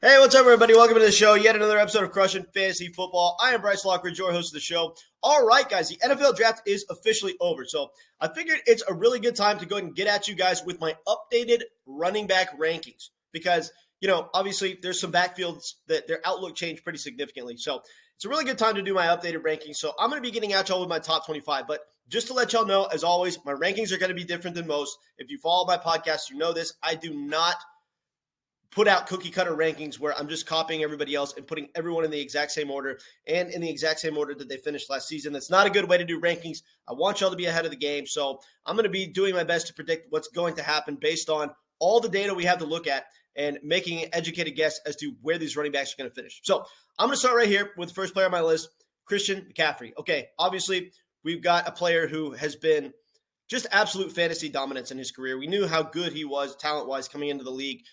Hey, what's up, everybody? Welcome to the show. Yet another episode of Crushing Fantasy Football. I am Bryce Lockridge, your host of the show. All right, guys, the NFL draft is officially over. So I figured it's a really good time to go ahead and get at you guys with my updated running back rankings because, obviously there's some backfields that their outlook changed pretty significantly. So it's a really good time to do my updated rankings. So I'm going to be getting at y'all with my top 25. But just to let y'all know, as always, my rankings are going to be different than most. If you follow my podcast, you know this. I do not put out cookie cutter rankings where I'm just copying everybody else and putting everyone in the exact same order and in the exact same order that they finished last season. That's not a good way to do rankings. I want y'all to be ahead of the game. So I'm going to be doing my best to predict what's going to happen based on all the data we have to look at and making an educated guess as to where these running backs are going to finish. So I'm going to start right here with the first player on my list, Christian McCaffrey. Okay, obviously we've got a player who has been just absolute fantasy dominance in his career. We knew how good he was talent-wise coming into the league.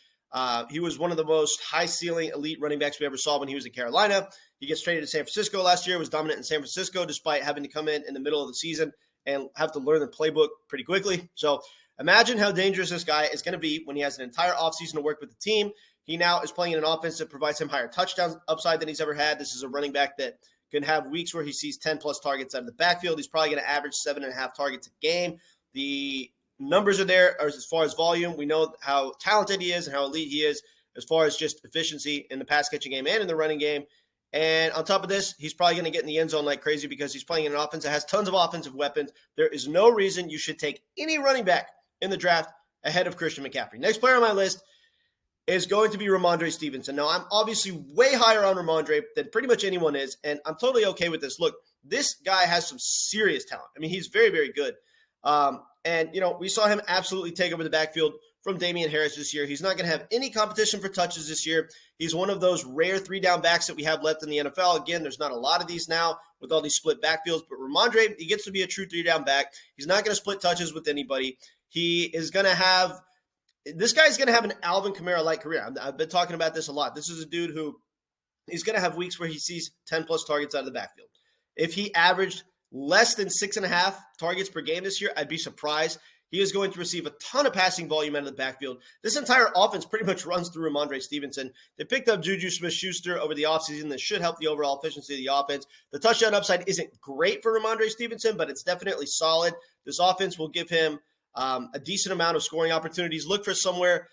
He was one of the most high-ceiling elite running backs we ever saw when he was in Carolina. He gets traded to San Francisco last year, was dominant in San Francisco despite having to come in the middle of the season and have to learn the playbook pretty quickly. So imagine how dangerous this guy is going to be when he has an entire offseason to work with the team. He now is playing in an offense that provides him higher touchdowns upside than he's ever had. This is a running back that can have weeks where he sees 10-plus targets out of the backfield. He's probably going to average 7.5 targets a game. The numbers are there as far as volume. We know how talented he is and how elite he is as far as just efficiency in the pass catching game and in the running game. And on top of this, he's probably going to get in the end zone like crazy because he's playing in an offense that has tons of offensive weapons. There is no reason you should take any running back in the draft ahead of Christian McCaffrey. Next player on my list is going to be Rhamondre Stevenson. Now, I'm obviously way higher on Rhamondre than pretty much anyone is, and I'm totally okay with this. Look, this guy has some serious talent. I mean, he's very, very good. And we saw him absolutely take over the backfield from Damian Harris this year. He's not going to have any competition for touches this year. He's one of those rare three-down backs that we have left in the NFL. Again, there's not a lot of these now with all these split backfields, but Rhamondre, he gets to be a true three-down back. He's not going to split touches with anybody. This guy's going to have an Alvin Kamara-like career. I've been talking about this a lot. This is a dude who he's going to have weeks where he sees 10-plus targets out of the backfield. If he averaged less than 6.5 targets per game this year, I'd be surprised. He is going to receive a ton of passing volume out of the backfield. This entire offense pretty much runs through Rhamondre Stevenson. They picked up Juju Smith-Schuster over the offseason. That should help the overall efficiency of the offense. The touchdown upside isn't great for Rhamondre Stevenson, but it's definitely solid. This offense will give him a decent amount of scoring opportunities. Look for somewhere,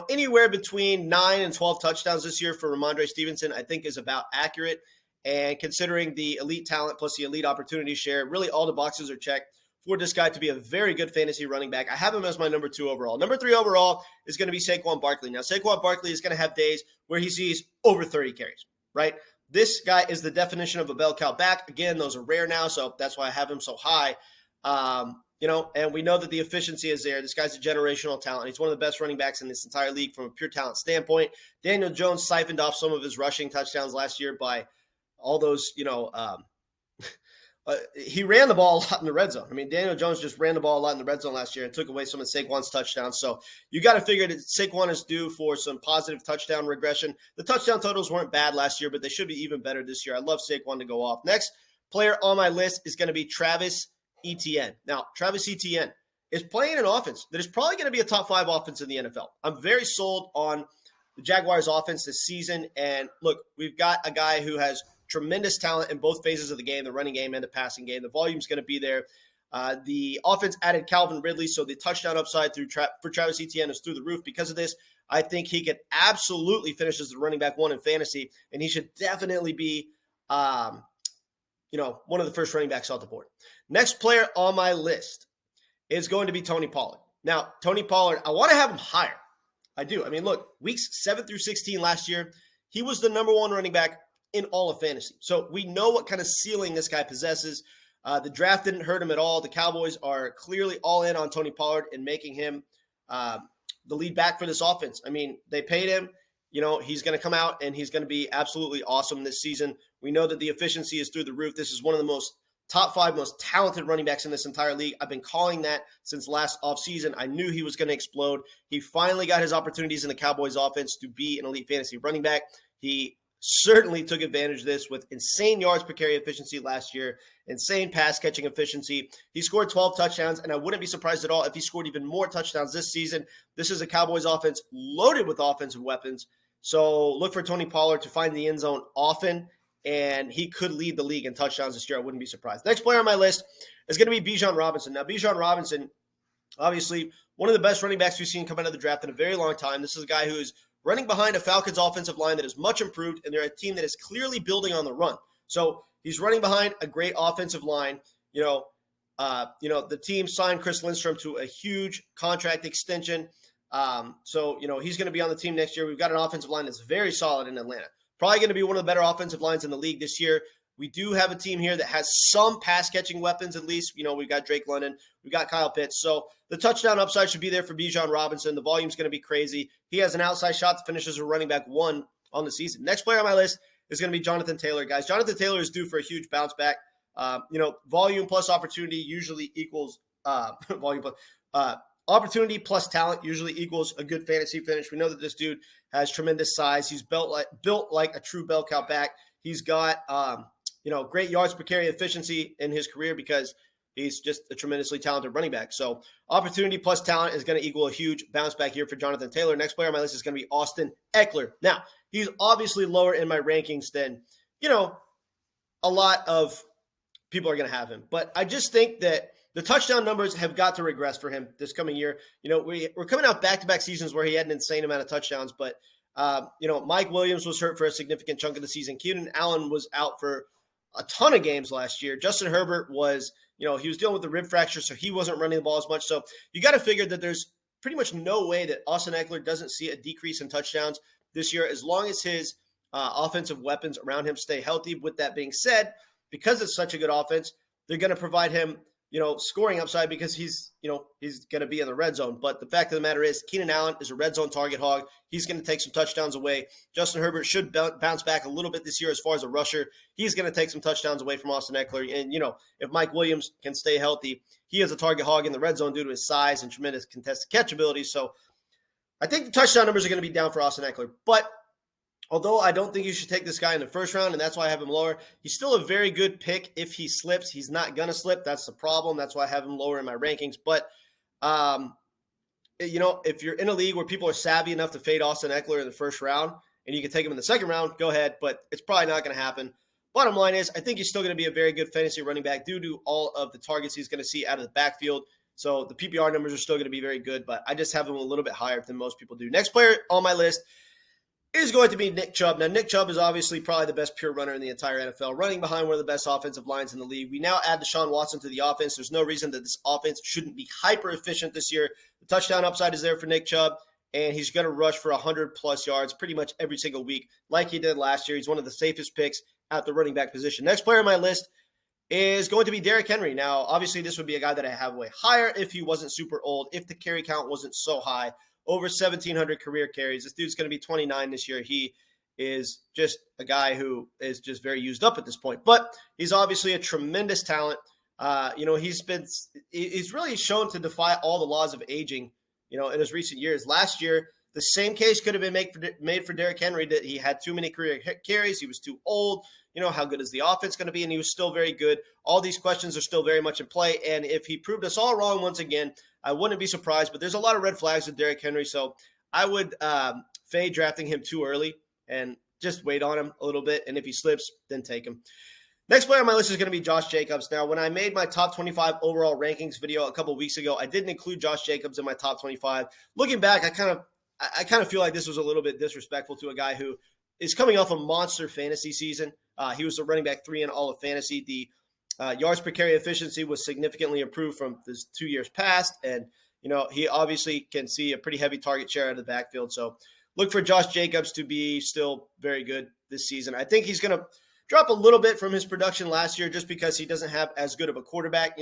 anywhere between 9 and 12 touchdowns this year for Rhamondre Stevenson, I think is about accurate. And considering the elite talent plus the elite opportunity share, really all the boxes are checked for this guy to be a very good fantasy running back. I have him as my number 2 overall. Number 3 overall is going to be Saquon Barkley. Now, Saquon Barkley is going to have days where he sees over 30 carries, right? This guy is the definition of a bell cow back. Again, those are rare now, so that's why I have him so high. And we know that the efficiency is there. This guy's a generational talent. He's one of the best running backs in this entire league from a pure talent standpoint. Daniel Jones siphoned off some of his rushing touchdowns last year by all those, he ran the ball a lot in the red zone. I mean, Daniel Jones just ran the ball a lot in the red zone last year and took away some of Saquon's touchdowns. So you got to figure that Saquon is due for some positive touchdown regression. The touchdown totals weren't bad last year, but they should be even better this year. I love Saquon to go off. Next player on my list is going to be Travis Etienne. Now, Travis Etienne is playing an offense that is probably going to be a top 5 offense in the NFL. I'm very sold on the Jaguars offense this season. And look, we've got a guy who has tremendous talent in both phases of the game, the running game and the passing game. The volume's going to be there. The offense added Calvin Ridley, so the touchdown upside for Travis Etienne is through the roof. Because of this, I think he could absolutely finish as the running back 1 in fantasy, and he should definitely be one of the first running backs off the board. Next player on my list is going to be Tony Pollard. Now, Tony Pollard, I want to have him higher. I do. I mean, look, weeks 7 through 16 last year, he was the number 1 running back in all of fantasy. So we know what kind of ceiling this guy possesses. The draft didn't hurt him at all. The Cowboys are clearly all in on Tony Pollard and making him the lead back for this offense. I mean, they paid him. He's going to come out and he's going to be absolutely awesome this season. We know that the efficiency is through the roof. This is one of the top 5 most talented running backs in this entire league. I've been calling that since last offseason. I knew he was going to explode. He finally got his opportunities in the Cowboys offense to be an elite fantasy running back. He certainly took advantage of this with insane yards per carry efficiency last year, insane pass catching efficiency. He scored 12 touchdowns, and I wouldn't be surprised at all if he scored even more touchdowns this season. This is a Cowboys offense loaded with offensive weapons. So look for Tony Pollard to find the end zone often, and he could lead the league in touchdowns this year. I wouldn't be surprised. Next player on my list is going to be Bijan Robinson. Now, Bijan Robinson, obviously one of the best running backs we've seen come out of the draft in a very long time. This is a guy who is running behind a Falcons offensive line that is much improved, and they're a team that is clearly building on the run. So he's running behind a great offensive line. The team signed Chris Lindstrom to a huge contract extension. So he's going to be on the team next year. We've got an offensive line that's very solid in Atlanta. Probably going to be one of the better offensive lines in the league this year. We do have a team here that has some pass-catching weapons at least. We've got Drake London. We've got Kyle Pitts. So the touchdown upside should be there for Bijan Robinson. The volume's going to be crazy. He has an outside shot to finish as a running back 1 on the season. Next player on my list is going to be Jonathan Taylor, guys. Jonathan Taylor is due for a huge bounce back. Volume plus opportunity usually equals opportunity plus talent usually equals a good fantasy finish. We know that this dude has tremendous size. He's built like a true bell cow back. He's got great yards per carry efficiency in his career because he's just a tremendously talented running back. So opportunity plus talent is going to equal a huge bounce back here for Jonathan Taylor. Next player on my list is going to be Austin Ekeler. Now, he's obviously lower in my rankings than, a lot of people are going to have him. But I just think that the touchdown numbers have got to regress for him this coming year. We're coming out back-to-back seasons where he had an insane amount of touchdowns, but Mike Williams was hurt for a significant chunk of the season. Keenan Allen was out for a ton of games last year. Justin Herbert was, he was dealing with the rib fracture, so he wasn't running the ball as much. So you got to figure that there's pretty much no way that Austin Ekeler doesn't see a decrease in touchdowns this year as long as his offensive weapons around him stay healthy. With that being said, because it's such a good offense, they're going to provide him scoring upside because he's going to be in the red zone. But the fact of the matter is Keenan Allen is a red zone target hog. He's going to take some touchdowns away. Justin Herbert should bounce back a little bit this year as far as a rusher. He's going to take some touchdowns away from Austin Ekeler. And, if Mike Williams can stay healthy, he is a target hog in the red zone due to his size and tremendous contested catch ability. So I think the touchdown numbers are going to be down for Austin Ekeler. But although I don't think you should take this guy in the first round, and that's why I have him lower, he's still a very good pick if he slips. He's not going to slip. That's the problem. That's why I have him lower in my rankings. But, if you're in a league where people are savvy enough to fade Austin Ekeler in the first round and you can take him in the second round, go ahead. But it's probably not going to happen. Bottom line is I think he's still going to be a very good fantasy running back due to all of the targets he's going to see out of the backfield. So the PPR numbers are still going to be very good, but I just have him a little bit higher than most people do. Next player on my list is going to be Nick Chubb. Now, Nick Chubb is obviously probably the best pure runner in the entire NFL, running behind one of the best offensive lines in the league. We now add Deshaun Watson to the offense. There's no reason that this offense shouldn't be hyper efficient this year. The touchdown upside is there for Nick Chubb, and he's going to rush for 100-plus yards pretty much every single week like he did last year. He's one of the safest picks at the running back position. Next player on my list is going to be Derrick Henry. Now, obviously, this would be a guy that I have way higher if he wasn't super old, if the carry count wasn't so high. Over 1,700 career carries. This dude's going to be 29 this year. He is just a guy who is just very used up at this point. But he's obviously a tremendous talent. He's really shown to defy all the laws of aging, in his recent years. Last year, the same case could have been made for Derrick Henry that he had too many career carries. He was too old. How good is the offense going to be? And he was still very good. All these questions are still very much in play. And if he proved us all wrong once again, I wouldn't be surprised. But there's a lot of red flags with Derrick Henry. So I would fade drafting him too early and just wait on him a little bit. And if he slips, then take him. Next player on my list is going to be Josh Jacobs. Now, when I made my top 25 overall rankings video a couple of weeks ago, I didn't include Josh Jacobs in my top 25. Looking back, I kind of feel like this was a little bit disrespectful to a guy who is coming off a monster fantasy season. He was the running back 3 in all of fantasy. The yards per carry efficiency was significantly improved from the 2 years past. And, he obviously can see a pretty heavy target share out of the backfield. So look for Josh Jacobs to be still very good this season. I think he's going to drop a little bit from his production last year just because he doesn't have as good of a quarterback.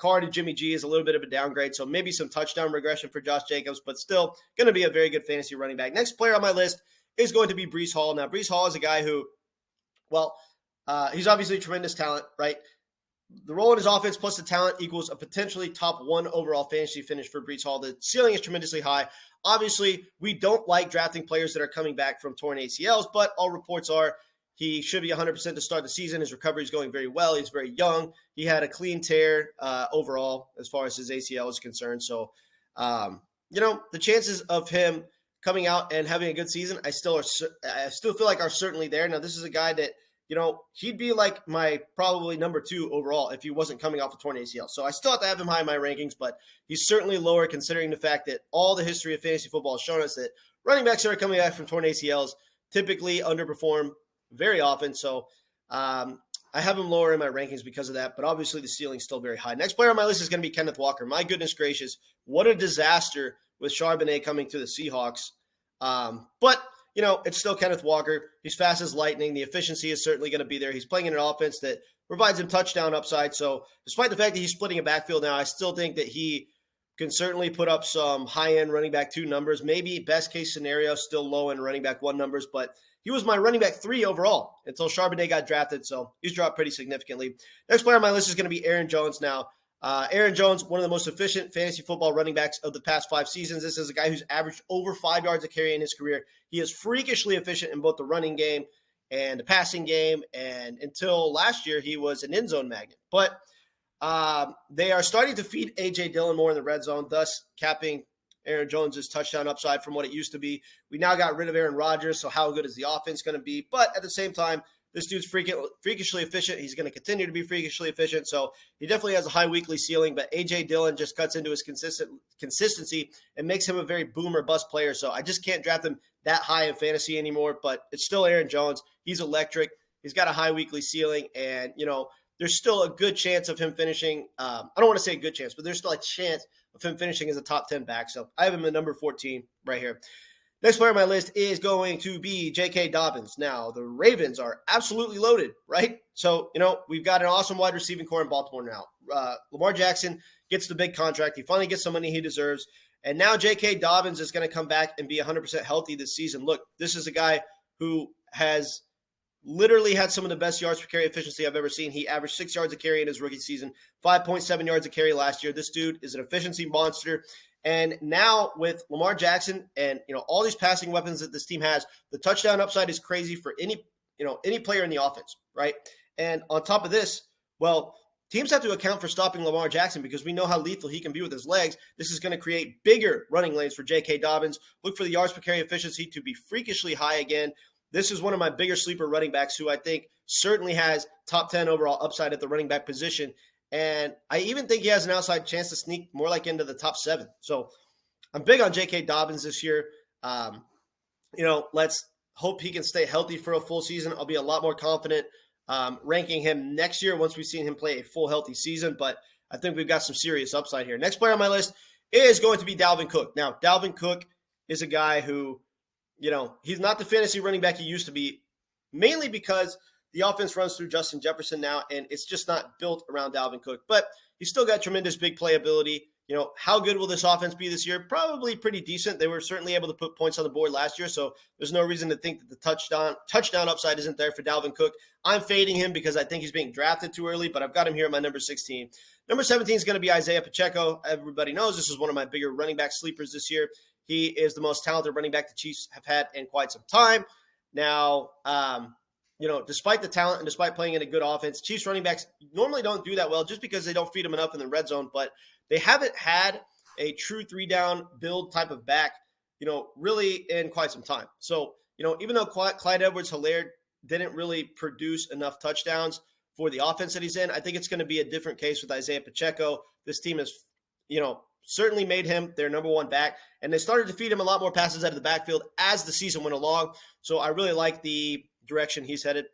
Carr to Jimmy G is a little bit of a downgrade. So maybe some touchdown regression for Josh Jacobs, but still going to be a very good fantasy running back. Next player on my list is going to be Breece Hall. Now, Breece Hall is a guy who, he's obviously a tremendous talent, right? The role in his offense plus the talent equals a potentially top 1 overall fantasy finish for Breece Hall. The ceiling is tremendously high. Obviously, we don't like drafting players that are coming back from torn ACLs, but all reports are he should be 100% to start the season. His recovery is going very well. He's very young. He had a clean tear overall as far as his ACL is concerned. So, the chances of him coming out and having a good season, I still feel like are certainly there. Now, this is a guy that, he'd be like my probably number 2 overall if he wasn't coming off a torn ACL. So I still have to have him high in my rankings, but he's certainly lower considering the fact that all the history of fantasy football has shown us that running backs that are coming back from torn ACLs typically underperform very often. So I have him lower in my rankings because of that, but obviously the ceiling's still very high. Next player on my list is going to be Kenneth Walker. My goodness gracious, what a disaster with Charbonnet coming to the Seahawks. But it's still Kenneth Walker. He's fast as lightning. The efficiency is certainly going to be there. He's playing in an offense that provides him touchdown upside. So despite the fact that he's splitting a backfield now, I still think that he can certainly put up some high-end running back 2 numbers. Maybe best case scenario, still low-end running back 1 numbers, but he was my running back 3 overall until Charbonnet got drafted, so he's dropped pretty significantly. Next player on my list is going to be Aaron Jones now. Aaron Jones, one of the most efficient fantasy football running backs of the past 5 seasons. This is a guy who's averaged over 5 yards a carry in his career. He is freakishly efficient in both the running game and the passing game, and until last year, he was an end zone magnet. But they are starting to feed A.J. Dillon more in the red zone, thus capping Aaron Jones' touchdown upside from what it used to be. We now got rid of Aaron Rodgers, so how good is the offense going to be? But at the same time, this dude's freakishly efficient. He's going to continue to be freakishly efficient, so he definitely has a high weekly ceiling, but A.J. Dillon just cuts into his consistency and makes him a very boom or bust player, so I just can't draft him that high in fantasy anymore, but it's still Aaron Jones. He's electric. He's got a high weekly ceiling, and, there's still a good chance of him finishing. I don't want to say a good chance, but there's still a chance of him finishing as a top 10 back. So I have him at number 14 right here. Next player on my list is going to be J.K. Dobbins. Now, the Ravens are absolutely loaded, right? So, we've got an awesome wide receiving core in Baltimore now. Lamar Jackson gets the big contract. He finally gets some money he deserves. And now J.K. Dobbins is going to come back and be 100% healthy this season. Look, this is a guy who has literally had some of the best yards per carry efficiency I've ever seen. He averaged 6 yards a carry in his rookie season, 5.7 yards a carry last year. This dude is an efficiency monster. And now with Lamar Jackson and, all these passing weapons that this team has, the touchdown upside is crazy for any player in the offense, right? And on top of this, well, teams have to account for stopping Lamar Jackson because we know how lethal he can be with his legs. This is going to create bigger running lanes for J.K. Dobbins. Look for the yards per carry efficiency to be freakishly high again. This is one of my bigger sleeper running backs who I think certainly has top 10 overall upside at the running back position. And I even think he has an outside chance to sneak more like into the top 7. So I'm big on J.K. Dobbins this year. Let's hope he can stay healthy for a full season. I'll be a lot more confident ranking him next year once we've seen him play a full healthy season. But I think we've got some serious upside here. Next player on my list is going to be Dalvin Cook. Now, Dalvin Cook is a guy who, he's not the fantasy running back he used to be, mainly because the offense runs through Justin Jefferson now, and it's just not built around Dalvin Cook. But he's still got tremendous big playability. How good will this offense be this year? Probably pretty decent. They were certainly able to put points on the board last year, so there's no reason to think that the touchdown upside isn't there for Dalvin Cook. I'm fading him because I think he's being drafted too early, but I've got him here at my number 16. Number 17 is going to be Isaiah Pacheco. Everybody knows this is one of my bigger running back sleepers this year. He is the most talented running back the Chiefs have had in quite some time. Now, despite the talent and despite playing in a good offense, Chiefs running backs normally don't do that well just because they don't feed them enough in the red zone, but they haven't had a true 3-down build type of back, really in quite some time. So, even though Clyde Edwards-Helaire didn't really produce enough touchdowns for the offense that he's in, I think it's going to be a different case with Isaiah Pacheco. This team has, certainly made him their number 1 back, and they started to feed him a lot more passes out of the backfield as the season went along. So I really like the direction he's headed.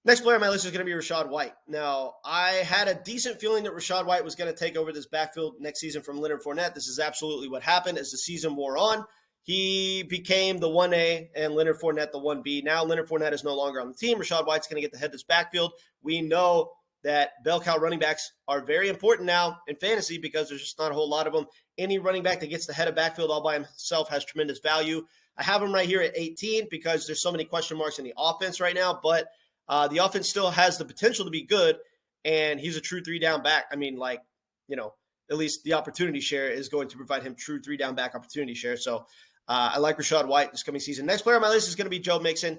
Next player on my list is going to be Rachaad White. Now, I had a decent feeling that Rachaad White was going to take over this backfield next season from Leonard Fournette. This is absolutely what happened as the season wore on. He became the 1A and Leonard Fournette the 1B. Now Leonard Fournette is no longer on the team. Rachaad White's going to get to head this backfield. We know that bell cow running backs are very important now in fantasy because there's just not a whole lot of them. Any running back that gets the head of backfield all by himself has tremendous value. I have him right here at 18 because there's so many question marks in the offense right now, but the offense still has the potential to be good, and he's a true 3-down back. I mean, at least the opportunity share is going to provide him true 3-down back opportunity share. So I like Rachaad White this coming season. Next player on my list is going to be Joe Mixon.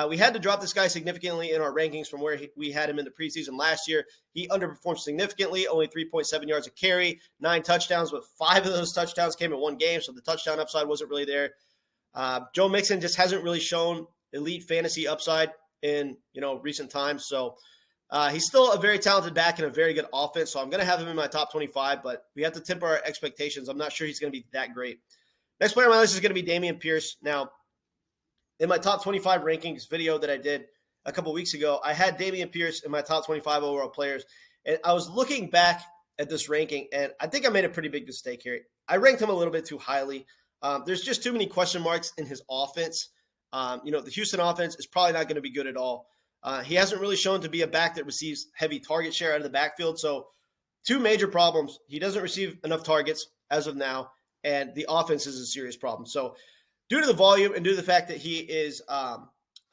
We had to drop this guy significantly in our rankings from where we had him in the preseason last year. He underperformed significantly, only 3.7 yards a carry, 9 touchdowns, but 5 of those touchdowns came in one game, so the touchdown upside wasn't really there. Joe Mixon just hasn't really shown elite fantasy upside in recent times. So he's still a very talented back and a very good offense. So I'm going to have him in my top 25, but we have to temper our expectations. I'm not sure he's going to be that great. Next player on my list is going to be Dameon Pierce. Now, in my top 25 rankings video that I did a couple weeks ago, I had Dameon Pierce in my top 25 overall players. And I was looking back at this ranking, and I think I made a pretty big mistake here. I ranked him a little bit too highly. There's just too many question marks in his offense. The Houston offense is probably not going to be good at all. He hasn't really shown to be a back that receives heavy target share out of the backfield. So two major problems. He doesn't receive enough targets as of now, and the offense is a serious problem. So due to the volume and due to the fact that he is a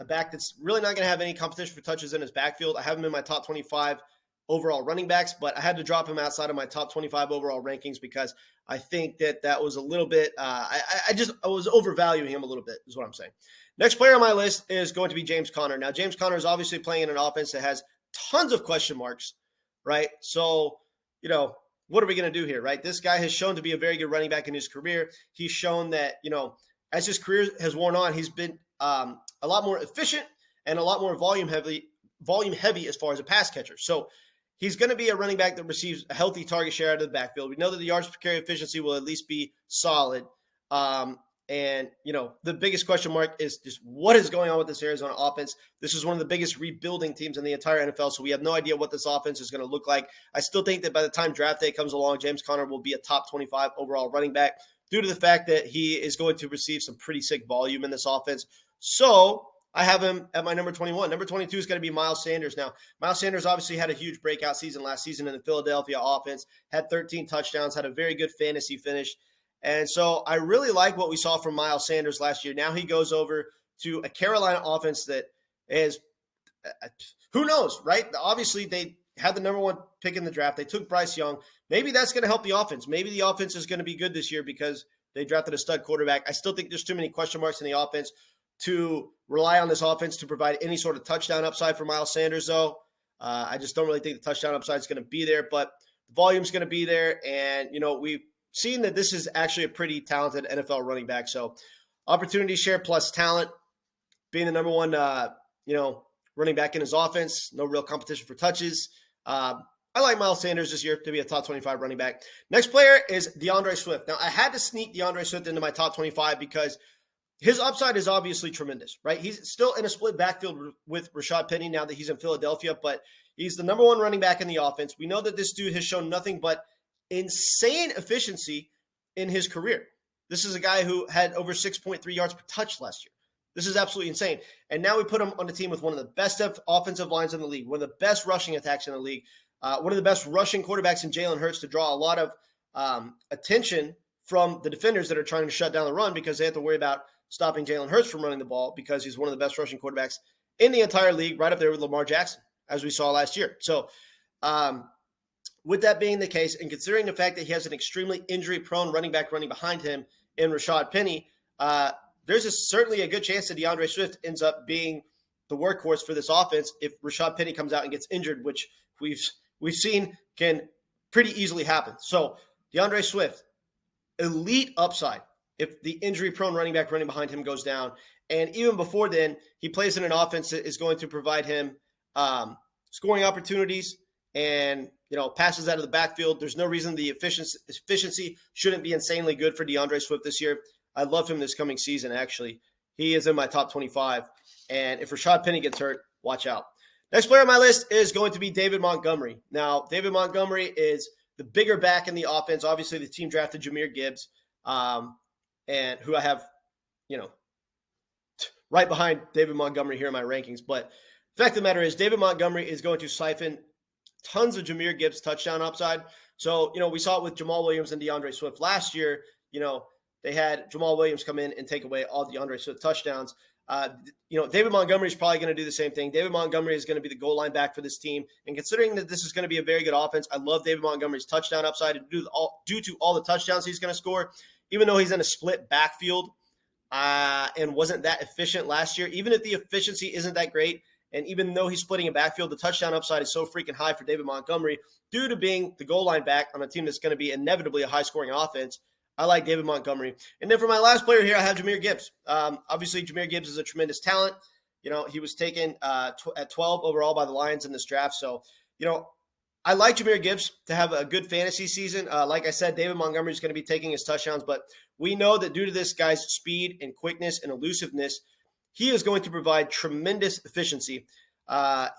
back that's really not going to have any competition for touches in his backfield, I have him in my top 25 overall running backs, but I had to drop him outside of my top 25 overall rankings because I think that was a little bit, I was overvaluing him a little bit is what I'm saying. Next player on my list is going to be James Conner. Now, James Conner is obviously playing in an offense that has tons of question marks, right? So, what are we going to do here, right? This guy has shown to be a very good running back in his career. He's shown that, as his career has worn on, he's been a lot more efficient and a lot more volume heavy as far as a pass catcher. So he's going to be a running back that receives a healthy target share out of the backfield. We know that the yards per carry efficiency will at least be solid. And the biggest question mark is just what is going on with this Arizona offense. This is one of the biggest rebuilding teams in the entire NFL, so we have no idea what this offense is going to look like. I still think that by the time draft day comes along, James Conner will be a top 25 overall running back due to the fact that he is going to receive some pretty sick volume in this offense. So I have him at my number 21. Number 22 is going to be Miles Sanders. Now, Miles Sanders obviously had a huge breakout season last season in the Philadelphia offense, had 13 touchdowns, had a very good fantasy finish. And so I really like what we saw from Miles Sanders last year. Now he goes over to a Carolina offense that is, who knows, right? Obviously, they had the number one pick in the draft. They took Bryce Young. Maybe that's going to help the offense. Maybe the offense is going to be good this year because they drafted a stud quarterback. I still think there's too many question marks in the offense to rely on this offense to provide any sort of touchdown upside for Miles Sanders, though. I just don't really think the touchdown upside is going to be there, but the volume is going to be there. And, we've seen that this is actually a pretty talented NFL running back. So opportunity share plus talent, being the number one, running back in his offense, no real competition for touches. I like Miles Sanders this year to be a top 25 running back. Next player is DeAndre Swift. Now, I had to sneak DeAndre Swift into my top 25 because his upside is obviously tremendous, right? He's still in a split backfield with Rashad Penny now that he's in Philadelphia, but he's the number one running back in the offense. We know that this dude has shown nothing but insane efficiency in his career. This is a guy who had over 6.3 yards per touch last year. This is absolutely insane. And now we put him on the team with one of the best offensive lines in the league, one of the best rushing attacks in the league, one of the best rushing quarterbacks in Jalen Hurts to draw a lot of attention from the defenders that are trying to shut down the run because they have to worry about stopping Jalen Hurts from running the ball because he's one of the best rushing quarterbacks in the entire league, right up there with Lamar Jackson, as we saw last year. So with that being the case, and considering the fact that he has an extremely injury-prone running back running behind him in Rashad Penny, there's certainly a good chance that DeAndre Swift ends up being the workhorse for this offense if Rashad Penny comes out and gets injured, which we've seen can pretty easily happen. So DeAndre Swift, elite upside if the injury-prone running back running behind him goes down. And even before then, he plays in an offense that is going to provide him scoring opportunities and passes out of the backfield. There's no reason the efficiency shouldn't be insanely good for DeAndre Swift this year. I love him this coming season, actually. He is in my top 25. And if Rashad Penny gets hurt, watch out. Next player on my list is going to be David Montgomery. Now, David Montgomery is the bigger back in the offense. Obviously, the team drafted Jahmyr Gibbs, and who I have, right behind David Montgomery here in my rankings. But the fact of the matter is David Montgomery is going to siphon tons of Jahmyr Gibbs touchdown upside. So, we saw it with Jamal Williams and DeAndre Swift last year. They had Jamal Williams come in and take away all DeAndre Swift touchdowns. David Montgomery is probably going to do the same thing. David Montgomery is going to be the goal line back for this team. And considering that this is going to be a very good offense, I love David Montgomery's touchdown upside due to all the touchdowns he's going to score. Even though he's in a split backfield and wasn't that efficient last year, even if the efficiency isn't that great, and even though he's splitting a backfield, the touchdown upside is so freaking high for David Montgomery due to being the goal line back on a team that's going to be inevitably a high-scoring offense. I like David Montgomery. And then for my last player here, I have Jahmyr Gibbs. Obviously, Jahmyr Gibbs is a tremendous talent. He was taken at 12 overall by the Lions in this draft. So, I like Jahmyr Gibbs to have a good fantasy season. Like I said, David Montgomery is going to be taking his touchdowns, but we know that due to this guy's speed and quickness and elusiveness, he is going to provide tremendous efficiency.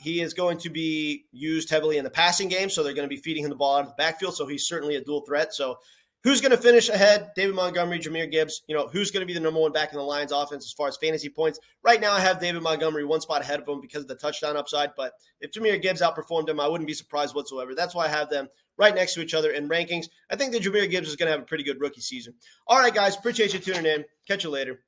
He is going to be used heavily in the passing game, so they're going to be feeding him the ball out of the backfield, so he's certainly a dual threat. So who's going to finish ahead? David Montgomery, Jahmyr Gibbs. Who's going to be the number one back in the Lions offense as far as fantasy points? Right now, I have David Montgomery one spot ahead of him because of the touchdown upside. But if Jahmyr Gibbs outperformed him, I wouldn't be surprised whatsoever. That's why I have them right next to each other in rankings. I think that Jahmyr Gibbs is going to have a pretty good rookie season. All right, guys. Appreciate you tuning in. Catch you later.